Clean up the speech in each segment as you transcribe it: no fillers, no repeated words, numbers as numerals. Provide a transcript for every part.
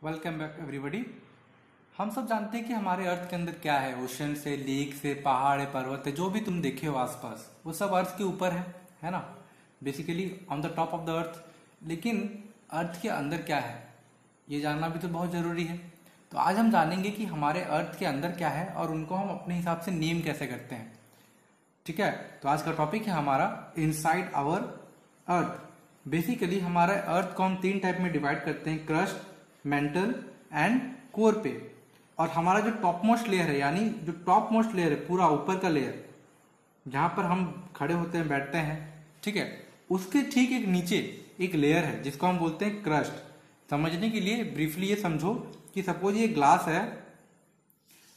Welcome back everybody. हम सब जानते हैं कि हमारे अर्थ के अंदर क्या है। ओशन से, लेक से, पहाड़ है, पर्वत है, जो भी तुम देखे हो आसपास वो सब अर्थ के ऊपर है ना। Basically on the top of the earth. लेकिन अर्थ के अंदर क्या है ये जानना भी तो बहुत जरूरी है। तो आज हम जानेंगे कि हमारे अर्थ के अंदर क्या है और उनको हम अपने हिसाब से नेम कैसे करते हैं। ठीक है, तो आज का टॉपिक है हमारा इनसाइड आवर अर्थ। बेसिकली हमारा अर्थ को हम तीन टाइप में डिवाइड करते हैं, क्रस्ट, मेंटल एंड कोर पे। और हमारा जो टॉप मोस्ट लेयर है, यानी जो टॉप मोस्ट लेयर है, पूरा ऊपर का लेयर जहां पर हम खड़े होते हैं, बैठते हैं, ठीक है, उसके ठीक एक नीचे एक लेयर है जिसको हम बोलते हैं क्रस्ट। समझने के लिए ब्रीफली ये समझो कि सपोज ये ग्लास है,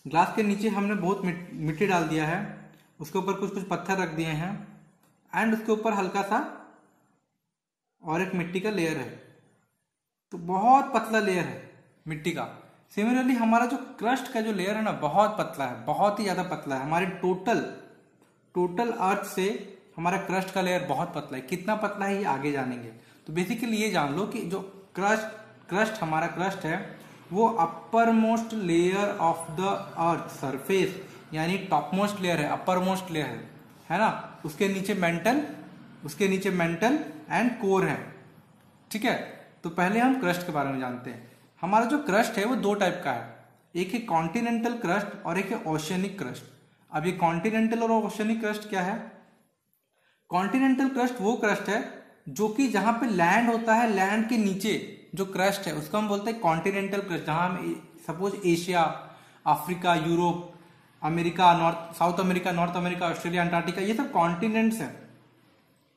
ग्लास के नीचे हमने बहुत मिट्टी डाल दिया है, उसके ऊपर कुछ कुछ पत्थर रख दिए हैं एंड उसके ऊपर हल्का सा और एक मिट्टी का लेयर है, तो बहुत पतला लेयर है मिट्टी का। सिमिलरली हमारा जो क्रस्ट का जो लेयर है ना, बहुत पतला है, बहुत ही ज्यादा पतला है। हमारे टोटल अर्थ से हमारा क्रस्ट का लेयर बहुत पतला है। कितना पतला है ये आगे जानेंगे। तो बेसिकली ये जान लो कि जो क्रस्ट हमारा क्रस्ट है वो upper most layer of the earth surface, यानी टॉप मोस्ट लेयर है, अपर मोस्ट लेयर है ना। उसके नीचे मेंटल एंड कोर है। ठीक है, तो पहले हम क्रस्ट के बारे में जानते हैं। हमारा जो क्रस्ट है वो दो टाइप का है, एक है कॉन्टिनेंटल क्रस्ट और एक है ओशियनिक क्रस्ट। अब ये कॉन्टिनेंटल और ओशियनिक क्रस्ट क्या है? कॉन्टिनेंटल क्रस्ट वो क्रस्ट है जो कि जहां पे लैंड होता है, लैंड के नीचे जो क्रस्ट है उसको हम बोलते हैं कॉन्टिनेंटल क्रस्ट। जहां suppose Asia, Africa, Europe, America, south America, north America, Australia, Antarctica, ये सब कॉन्टिनेंट्स है।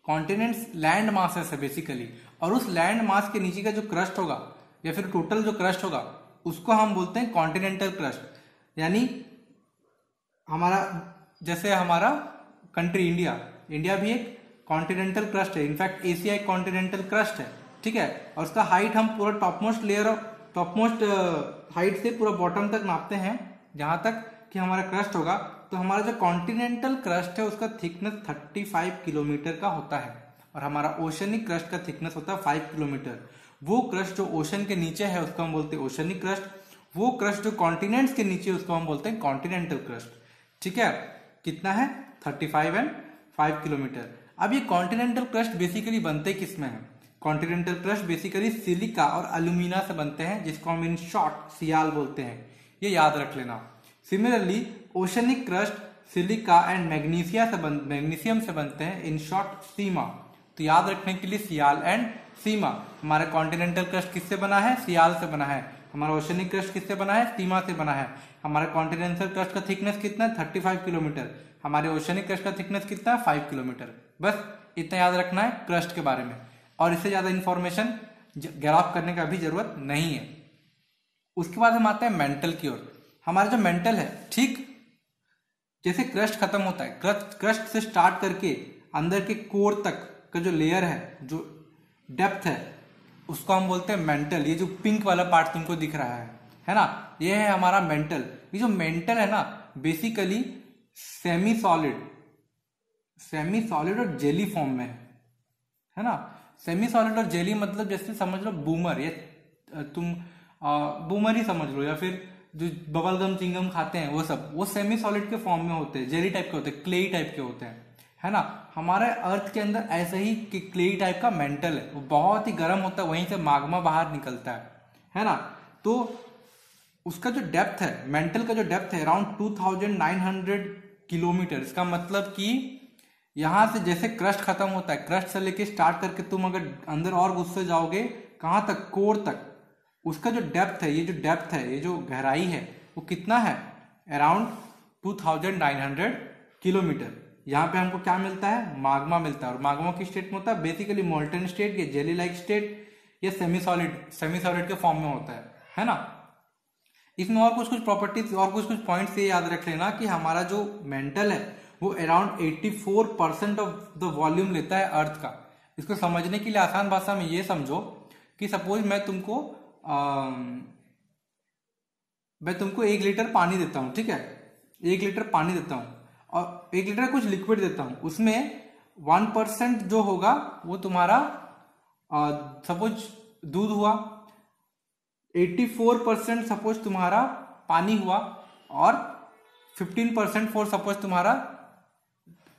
कॉन्टिनेंट्स लैंड मासेस है बेसिकली। और उस लैंड मास के नीचे का जो क्रस्ट होगा या फिर टोटल जो क्रस्ट होगा उसको हम बोलते हैं कॉन्टिनेंटल क्रस्ट। यानी जैसे हमारा कंट्री इंडिया भी एक कॉन्टिनेंटल क्रस्ट है। इनफैक्ट एशिया एक कॉन्टिनेंटल क्रस्ट है। ठीक है, और उसका हाइट हम पूरा टॉप मोस्ट हाइट से पूरा बॉटम तक नापते हैं, जहां तक कि हमारा क्रस्ट होगा। तो हमारा जो कॉन्टिनेंटल क्रस्ट है उसका थिकनेस 35 किलोमीटर का होता है और हमारा ओशनिक क्रस्ट का थिकनेस होता है 5 किलोमीटर। वो क्रस्ट जो ओशन के नीचे है उसको हम बोलते हैं ओशनिक क्रस्ट। वो क्रस्ट जो कॉन्टिनेंट्स के नीचे उसको हम बोलते हैं कॉन्टिनेंटल क्रस्ट। ठीक है, कितना है? 35 एंड 5 किलोमीटर। अब ये कॉन्टिनेंटल क्रस्ट बेसिकली बनते किस में है? कॉन्टिनेंटल क्रस्ट बेसिकली सिलिका और एल्यूमिना से बनते हैं, जिसको हम इन शॉर्ट सियाल बोलते हैं। ये याद रख लेना। Similarly oceanic crust silica and magnesium से बनते हैं, इन शॉर्ट सीमा। तो याद रखने के लिए सियाल एंड सीमा। हमारा कॉन्टिनेंटल क्रस्ट किससे बना है? सियाल से बना है। हमारा ओशनिक क्रस्ट किससे बना है? सीमा से बना है। हमारा कॉन्टिनेंटल क्रस्ट का थिकनेस कितना है? 35 किलोमीटर। हमारे ओशनिक क्रस्ट का थिकनेस कितना है? 5 किलोमीटर। बस इतना याद रखना है क्रस्ट के बारे में, और इससे ज्यादा इंफॉर्मेशन ग्राफ करने का भी जरूरत नहीं है। उसके बाद हम आते हैं मेंटल की ओर। हमारा जो मेंटल है, ठीक जैसे क्रस्ट खत्म होता है, क्रस्ट से स्टार्ट करके अंदर के कोर तक का जो लेयर है, जो डेप्थ है, उसको हम बोलते हैं मेंटल। ये जो पिंक वाला पार्ट तुमको दिख रहा है ना, ये है हमारा मेंटल। ये जो मेंटल है ना, बेसिकली सेमी सॉलिड और जेली फॉर्म में है ना। सेमी सॉलिड और जेली मतलब जैसे समझ लो बूमर, या तुम बूमर ही समझ लो, या फिर जो बबल गम चिंगम खाते हैं वो सब, वो सेमी सॉलिड के फॉर्म में होते हैं, जेली टाइप के होते हैं, क्लेई टाइप के होते हैं, है ना। हमारे अर्थ के अंदर ऐसे ही क्लेई टाइप का मेंटल है, वो बहुत ही गर्म होता है, वहीं से माग्मा बाहर निकलता है ना। तो उसका जो डेप्थ है, मेंटल का जो डेप्थ है अराउंड 2900 किलोमीटर। इसका मतलब कि यहां से जैसे क्रस्ट खत्म होता है, क्रस्ट से लेके स्टार्ट करके तुम अगर अंदर और घुसते जाओगे, कहां तक? कोर तक। उसका जो डेप्थ है, ये जो गहराई है, वो कितना है? Around 2900 kilometre. यहाँ पे हमको क्या मिलता है? माग्मा मिलता है। और माग्मा की स्टेट में होता है बेसिकली मोल्टन स्टेट, या जेली लाइक स्टेट, या सेमी सॉलिड के फॉर्म में होता है ना। इसमें और कुछ प्रॉपर्टीज और कुछ पॉइंट्स ये याद रख लेना कि हमारा जो मेंटल है वो अराउंड 84% ऑफ द वॉल्यूम लेता है अर्थ का। इसको समझने के लिए आसान भाषा में ये समझो कि सपोज मैं तुमको 1 लीटर पानी देता हूं, ठीक है, 1 लीटर पानी देता हूं और 1 लीटर कुछ लिक्विड देता हूं, उसमें 1% जो होगा वो तुम्हारा सपोज दूध हुआ, 84% सपोज तुम्हारा पानी हुआ और 15% फॉर सपोज तुम्हारा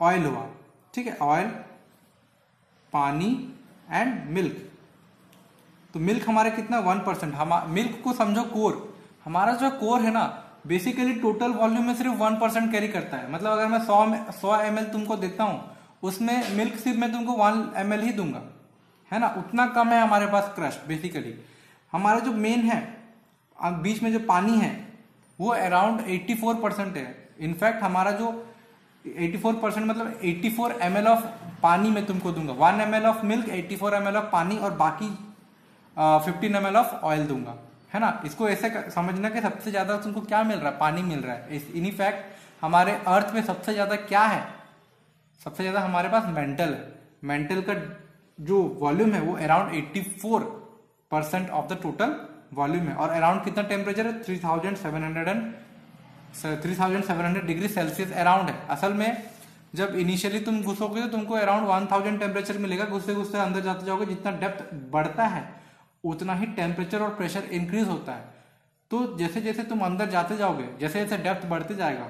ऑयल हुआ, ठीक है, ऑयल, पानी एंड मिल्क। तो मिल्क हमारे कितना 1%, हम मिल्क को समझो कोर, हमारा जो कोर है ना बेसिकली टोटल वॉल्यूम में सिर्फ 1% कैरी करता है। मतलब अगर मैं 100 ml तुमको देता हूं उसमें मिल्क सिर्फ मैं तुमको 1 ml ही दूंगा, है ना, उतना कम है हमारे पास क्रस्ट। बेसिकली हमारा जो मेन है बीच में जो पानी है वो अराउंड 84% है। इनफैक्ट हमारा जो 84% मतलब 84 ml ऑफ पानी मैं तुमको दूंगा, 1 ml of milk, 84 ml of पानी और बाकी 15 ml ऑफ ऑयल दूंगा, है ना। इसको ऐसे समझना कि सबसे ज्यादा तुमको क्या मिल रहा है, पानी मिल रहा है। इन फैक्ट हमारे अर्थ में सबसे ज्यादा क्या है, सबसे ज्यादा हमारे पास मेंटल है। मेंटल का जो वॉल्यूम है वो around 84% of the total volume है। और अराउंड कितना टेम्परेचर है, 3700 डिग्री सेल्सियस अराउंड है। असल में जब इनिशियली तुम घुसोगे तो तुमको अराउंड 1000 टेम्परेचर मिलेगा, घुसते घुसते अंदर जाते जाओगे, जितना डेप्थ बढ़ता है उतना ही टेम्परेचर और प्रेशर इंक्रीज होता है। तो जैसे जैसे तुम अंदर जाते जाओगे, जैसे जैसे डेप्थ बढ़ते जाएगा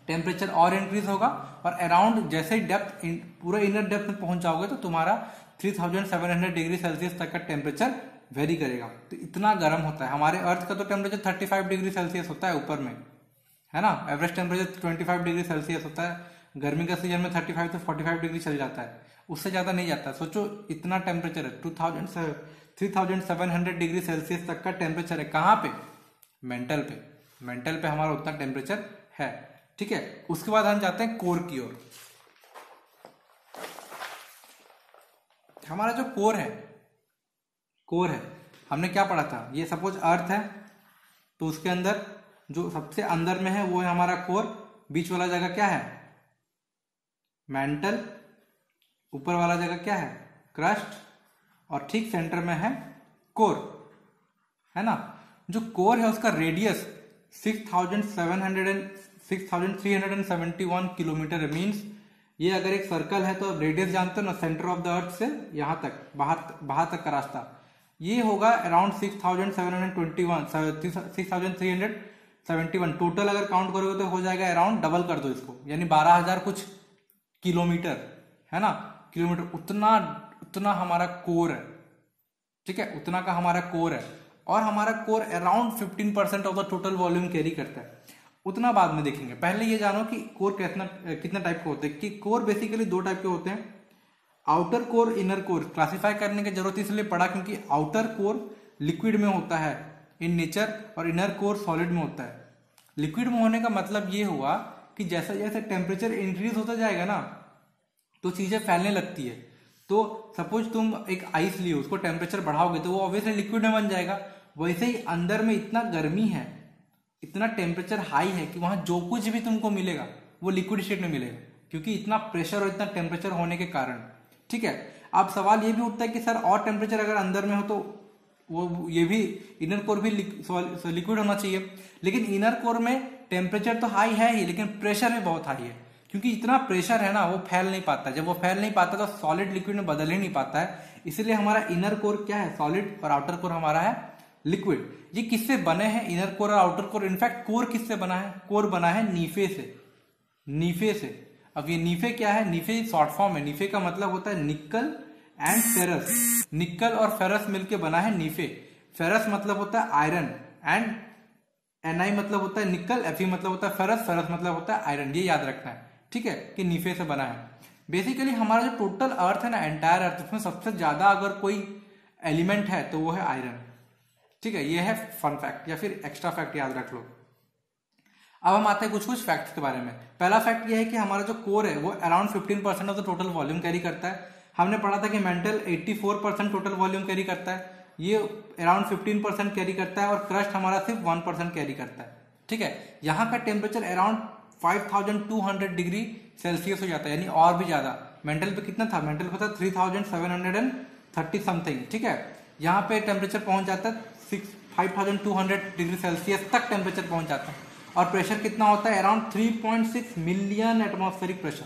टेम्परेचर और इंक्रीज होगा, और अराउंड जैसे ही डेप्थ पूरे इनर डेप्थ में पहुंच जाओगे तो तुम्हारा 3700 डिग्री सेल्सियस तक का टेम्परेचर वेरी करेगा। तो इतना गर्म होता है। हमारे अर्थ का तो टेम्परेचर 35 डिग्री सेल्सियस होता है ऊपर में, है ना। एवरेज टेम्परेचर 25 डिग्री सेल्सियस होता है। गर्मी का सीजन में 35 से 45 डिग्री चल जाता है, उससे ज्यादा नहीं जाता। सोचो इतना टेम्परेचर है, 3700 डिग्री सेल्सियस तक का टेम्परेचर है। कहाँ पे, मेंटल पे। मेंटल पे हमारा उतना टेम्परेचर है, ठीक है। उसके बाद हम जाते हैं कोर की ओर। हमारा जो कोर है, कोर है, हमने क्या पढ़ा था, ये सपोज अर्थ है तो उसके अंदर जो सबसे अंदर में है वो है हमारा कोर। बीच वाला जगह क्या है, मेंटल। ऊपर वाला जगह क्या है, क्रस्ट। और ठीक सेंटर में है कोर, है ना। जो कोर है उसका रेडियस 6371 किलोमीटर है। मीन्स ये अगर एक सर्कल है तो रेडियस जानते हो ना, सेंटर ऑफ द अर्थ से यहां तक बाहर तक का रास्ता, ये होगा अराउंड 6371 टोटल। अगर काउंट करोगे तो हो जाएगा अराउंड, डबल कर दो इसको, यानी 12,000 कुछ किलोमीटर, है ना, किलोमीटर। उतना हमारा कोर है, ठीक है, उतना का हमारा कोर है। और हमारा core around 15% of the total volume carry करता है। उतना बाद में देखेंगे, पहले ये जानो कि कोर कितना टाइप के होते हैं। कि कोर बेसिकली 2 टाइप के होते हैं, outer core, inner core. Classify करने की जरूरत इसलिए पड़ा क्योंकि आउटर कोर लिक्विड में होता है इन नेचर और इनर कोर सॉलिड में होता है। लिक्विड में होने का मतलब ये हुआ कि जैसे जैसे टेम्परेचर इंक्रीज होता जाएगा ना तो चीजें फैलने लगती है। तो सपोज तुम एक आइस लियो, उसको टेम्परेचर बढ़ाओगे तो वो ऑब्वियसली लिक्विड में बन जाएगा। वैसे ही अंदर में इतना गर्मी है, इतना टेम्परेचर हाई है कि वहां जो कुछ भी तुमको मिलेगा वो लिक्विड स्टेट में मिलेगा, क्योंकि इतना प्रेशर और इतना टेम्परेचर होने के कारण, ठीक है। अब सवाल ये भी उठता है कि सर और टेम्परेचर अगर अंदर में हो तो वो ये भी इनर कोर भी लिक्विड होना चाहिए। लेकिन इनर कोर में टेम्परेचर तो हाई है ही, लेकिन प्रेशर भी बहुत हाई है, क्योंकि इतना प्रेशर है ना वो फैल नहीं पाता। जब वो फैल नहीं पाता तो सॉलिड लिक्विड में बदल ही नहीं पाता है। इसलिए हमारा इनर कोर क्या है, सॉलिड, और आउटर कोर हमारा है लिक्विड। ये किससे बने हैं, इनर कोर और आउटर कोर। इनफैक्ट कोर किससे बना है, कोर बना है नीफे से, नीफे से। अब ये नीफे क्या है, नीफे शॉर्ट फॉर्म है। नीफे का मतलब होता है निकल एंड फेरस। निकल और फेरस मिलके बना है नीफे। फेरस मतलब होता है आयरन, एंड Ni मतलब होता है निकल, Fe मतलब होता है फेरस, फेरस मतलब होता है आयरन। ये याद रखना है, ठीक है, कि नीफे से बना है। बेसिकली हमारा जो टोटल अर्थ है ना, एंटायर अर्थ, उसमें सबसे ज्यादा अगर कोई एलिमेंट है तो वो है आयरन, ठीक है। ये है फन फैक्ट या फिर एक्स्ट्रा फैक्ट, याद रख लो। अब हम आते हैं कुछ फैक्ट्स के बारे में। पहला फैक्ट ये है कि हमारा जो कोर है वो around 15% of the total volume carry करता है। हमने पढ़ा था कि मेंटल 84% टोटल वॉल्यूम कैरी करता है, ये अराउंड 15% कैरी करता है, और क्रस्ट हमारा सिर्फ 1% कैरी करता है, ठीक है। यहाँ का टेम्परेचर अराउंड 5200 डिग्री सेल्सियस हो जाता है, यानी और भी ज्यादा। मेंटल पे कितना था, मेंटल पे था 3730 समथिंग, ठीक है। यहाँ पे टेम्परेचर पहुंच जाता है 5200 डिग्री सेल्सियस तक टेम्परेचर पहुंच जाता है। और प्रेशर कितना होता है, around 3.6 million atmospheric pressure.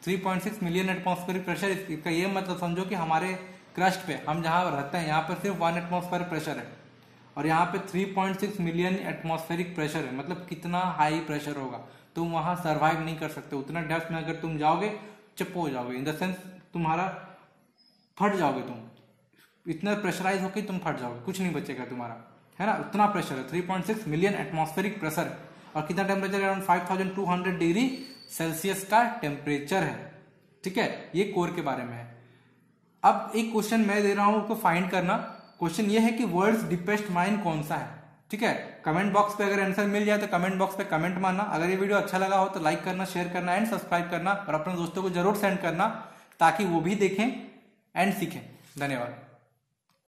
3.6 million atmospheric pressure. इसका ये मतलब समझो कि हमारे क्रस्ट पे, हम जहां रहते हैं, यहाँ पर सिर्फ 1 एटमॉस्फेयर प्रेशर है, और यहाँ पे 3.6 मिलियन एटमॉस्फेरिक प्रेशर है, मतलब कितना हाई प्रेशर होगा, तुम वहां सर्वाइव नहीं कर सकते। उतना डेप्थ में अगर तुम जाओगे चप्पो हो जाओगे, इन द सेंस तुम्हारा फट जाओगे, तुम इतना प्रेशराइज होकर तुम फट जाओगे, कुछ नहीं बचेगा तुम्हारा, है ना। उतना प्रेशर है, 3.6 मिलियन एटमॉस्फेरिक प्रेशर है। और कितना टेम्परेचर, अराउंड 5200 डिग्री सेल्सियस का टेम्परेचर है, ठीक है। ये कोर के बारे में है। अब एक क्वेश्चन मैं दे रहा हूं, उसको फाइंड करना। क्वेश्चन ये है कि वर्ल्ड्स डीपेस्ट माइन कौन सा है, ठीक है। कमेंट बॉक्स पे अगर आंसर मिल जाए तो कमेंट बॉक्स पे कमेंट मारना। अगर ये वीडियो अच्छा लगा हो तो लाइक करना, शेयर करना एंड सब्सक्राइब करना, और अपने दोस्तों को जरूर सेंड करना ताकि वो भी देखें एंड सीखें। धन्यवाद।